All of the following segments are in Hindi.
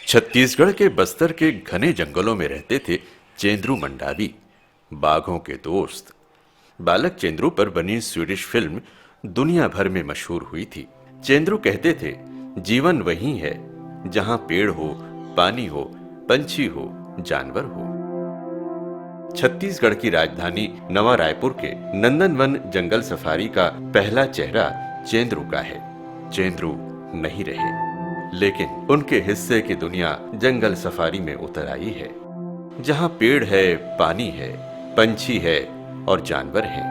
छत्तीसगढ़ के बस्तर के घने जंगलों में रहते थे चेंद्रू मंडावी, बाघों के दोस्त। बालक चेंद्रू पर बनी स्वीडिश फिल्म दुनिया भर में मशहूर हुई थी। चेंद्रू कहते थे, जीवन वही है जहां पेड़ हो, पानी हो, पंछी हो, जानवर हो। छत्तीसगढ़ की राजधानी नवा रायपुर के नंदनवन जंगल सफारी का पहला चेहरा चेंद्रू का है। चेंद्रू नहीं रहे, लेकिन उनके हिस्से की दुनिया जंगल सफारी में उतर आई है, जहां पेड़ है, पानी है, पंछी है और जानवर है।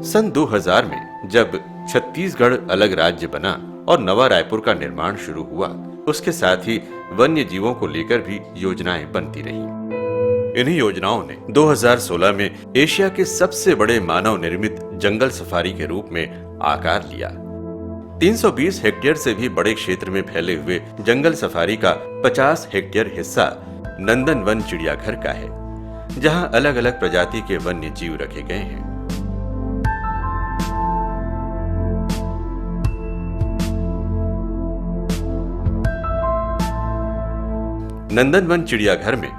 सन 2000 में जब छत्तीसगढ़ अलग राज्य बना और नवा रायपुर का निर्माण शुरू हुआ, उसके साथ ही वन्य जीवों को लेकर भी योजनाएं बनती रही। इन्हीं योजनाओं ने 2016 में एशिया के सबसे बड़े मानव निर्मित जंगल सफारी के रूप में आकार लिया। 320 हेक्टेयर से भी बड़े क्षेत्र में फैले हुए जंगल सफारी का 50 हेक्टेयर हिस्सा नंदनवन चिड़ियाघर का है, जहां अलग अलग प्रजाति के वन्य जीव रखे गए हैं। नंदनवन चिड़ियाघर में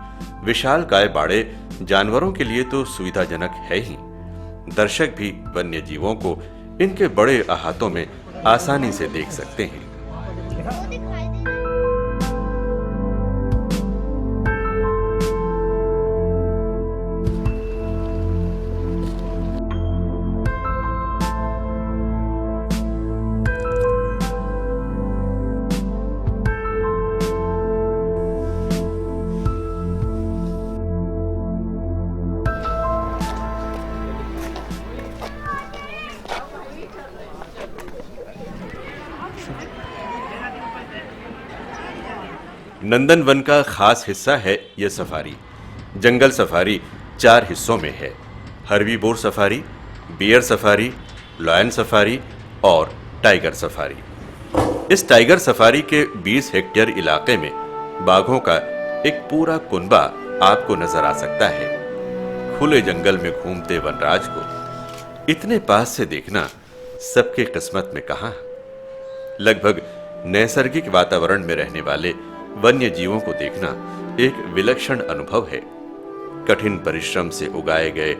विशालकाय बाड़े जानवरों के लिए तो सुविधाजनक है ही, दर्शक भी वन्य जीवों को इनके बड़े अहातों में आसानी से देख सकते हैं। नंदनवन का खास हिस्सा है यह सफारी। जंगल सफारी 4 हिस्सों में है: herbivore safari, bear safari, lion safari और टाइगर सफारी। इस टाइगर सफारी के 20 हेक्टेयर इलाके में बाघों का एक पूरा कुनबा आपको नजर आ सकता है। खुले जंगल में घूमते वनराज को इतने पास से देखना सबके किस्मत में कहां। लगभग नैसर्गिक वातावरण में रहने वाले वन्य जीवों को देखना एक विलक्षण अनुभव है। कठिन परिश्रम से उगाए गए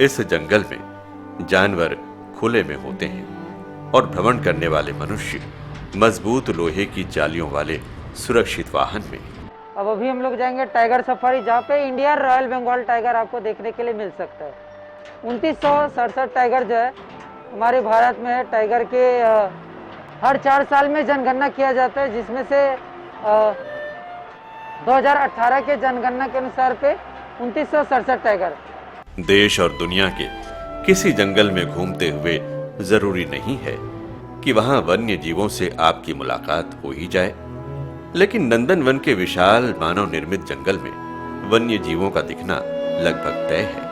इस जंगल में जानवर खुले में होते हैं और भ्रमण करने वाले मनुष्य मजबूत लोहे की जालियों वाले सुरक्षित वाहन में। अब अभी हम लोग जाएंगे टाइगर सफारी, जहाँ पे इंडियन रॉयल बंगाल टाइगर आपको देखने के लिए मिल सकता है। 2967 टाइगर जो है हमारे भारत में है। टाइगर के हर 4 साल में जनगणना किया जाता है, जिसमें से 2018 के जनगणना के अनुसार पे 2967 टाइगर। देश और दुनिया के किसी जंगल में घूमते हुए जरूरी नहीं है कि वहां वन्य जीवों से आपकी मुलाकात हो ही जाए, लेकिन नंदनवन के विशाल मानव निर्मित जंगल में वन्य जीवों का दिखना लगभग तय है।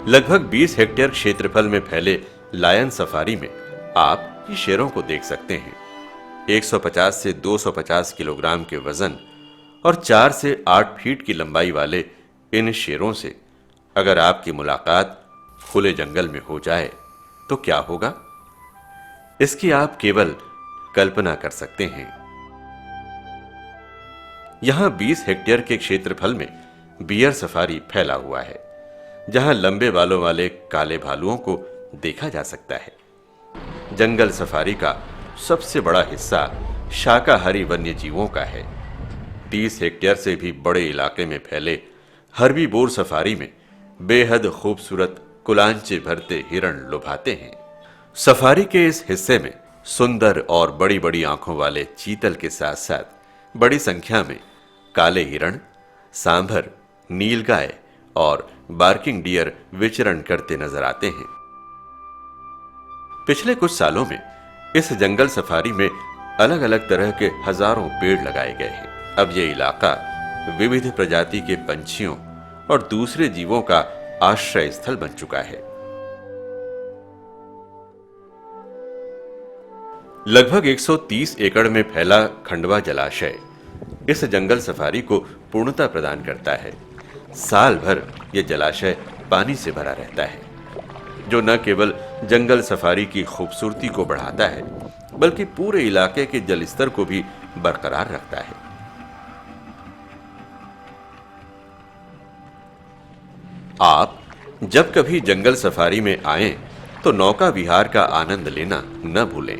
लगभग 20 हेक्टेयर क्षेत्रफल में फैले लायन सफारी में आप ये शेरों को देख सकते हैं। 150 से 250 किलोग्राम के वजन और 4 से 8 फीट की लंबाई वाले इन शेरों से अगर आपकी मुलाकात खुले जंगल में हो जाए तो क्या होगा, इसकी आप केवल कल्पना कर सकते हैं। यहां 20 हेक्टेयर के क्षेत्रफल में बियर सफारी फैला हुआ है, जहां लंबे बालों वाले काले भालुओं को देखा जा सकता है। जंगल सफारी का सबसे बड़ा हिस्सा शाकाहारी वन्य जीवों का है। 30 हेक्टेयर से भी बड़े इलाके में फैले हर्बीवोर सफारी में बेहद खूबसूरत कुलांचे भरते हिरण लुभाते हैं। सफारी के इस हिस्से में सुंदर और बड़ी बड़ी आंखों वाले चीतल के साथ साथ बड़ी संख्या में काले हिरण, सांभर, नीलगाय और बार्किंग डियर विचरण करते नजर आते हैं। पिछले कुछ सालों में इस जंगल सफारी में अलग अलग तरह के हजारों पेड़ लगाए गए हैं। अब यह इलाका विविध प्रजाति के पंछियों और दूसरे जीवों का आश्रय स्थल बन चुका है। लगभग 130 एकड़ में फैला खंडवा जलाशय इस जंगल सफारी को पूर्णता प्रदान करता है। साल भर यह जलाशय पानी से भरा रहता है, जो न केवल जंगल सफारी की खूबसूरती को बढ़ाता है, बल्कि पूरे इलाके के जलस्तर को भी बरकरार रखता है। आप जब कभी जंगल सफारी में आएं, तो नौका विहार का आनंद लेना न भूलें।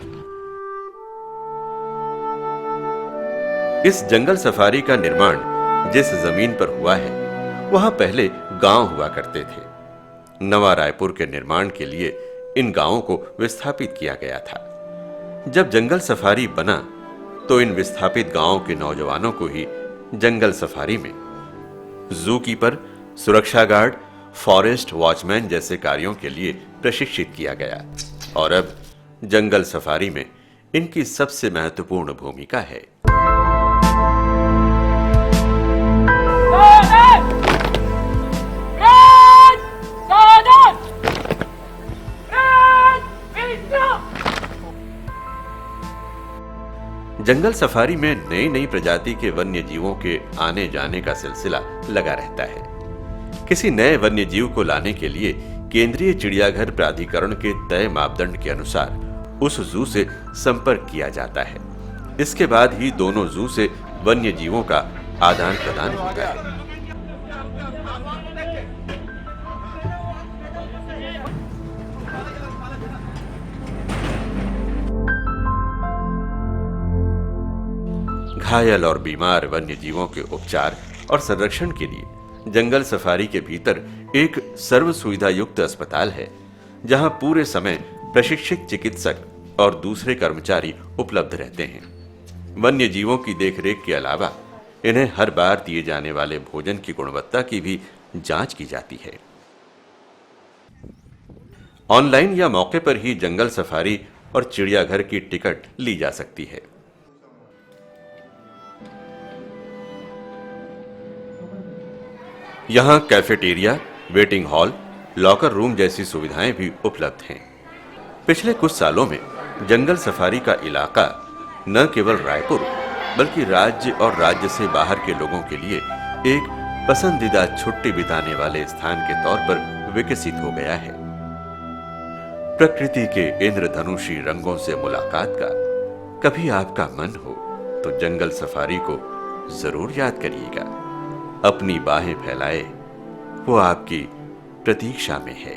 इस जंगल सफारी का निर्माण जिस जमीन पर हुआ है, वहां पहले गांव हुआ करते थे। नवा रायपुर के निर्माण के लिए इन गांवों को विस्थापित किया गया था। जब जंगल सफारी बना तो इन विस्थापित गांवों के नौजवानों को ही जंगल सफारी में जू कीपर, सुरक्षा गार्ड, फॉरेस्ट वॉचमैन जैसे कार्यों के लिए प्रशिक्षित किया गया और अब जंगल सफारी में इनकी सबसे महत्वपूर्ण भूमिका है। जंगल सफारी में नई नई प्रजाति के वन्य जीवों के आने जाने का सिलसिला लगा रहता है। किसी नए वन्य जीव को लाने के लिए केंद्रीय चिड़ियाघर प्राधिकरण के तय मापदंड के अनुसार उस जू से संपर्क किया जाता है। इसके बाद ही दोनों जू से वन्य जीवों का आदान प्रदान होता है। घायल और बीमार वन्य जीवों के उपचार और संरक्षण के लिए जंगल सफारी के भीतर एक सर्व सुविधा युक्त अस्पताल है, जहां पूरे समय प्रशिक्षित चिकित्सक और दूसरे कर्मचारी उपलब्ध रहते हैं। वन्य जीवों की देखरेख के अलावा इन्हें हर बार दिए जाने वाले भोजन की गुणवत्ता की भी जांच की जाती है। ऑनलाइन या मौके पर ही जंगल सफारी और चिड़ियाघर की टिकट ली जा सकती है। यहां cafeteria, waiting hall, locker room जैसी सुविधाएं भी उपलब्ध हैं। पिछले कुछ सालों में जंगल सफारी का इलाका न केवल रायपुर बल्कि राज्य और राज्य से बाहर के लोगों के लिए एक पसंदीदा छुट्टी बिताने वाले स्थान के तौर पर विकसित हो गया है। प्रकृति के इंद्रधनुषी रंगों से मुलाकात का कभी आपका मन हो तो जंगल सफारी को जरूर याद करिएगा। अपनी बाहें फैलाए, वो आपकी प्रतीक्षा में है।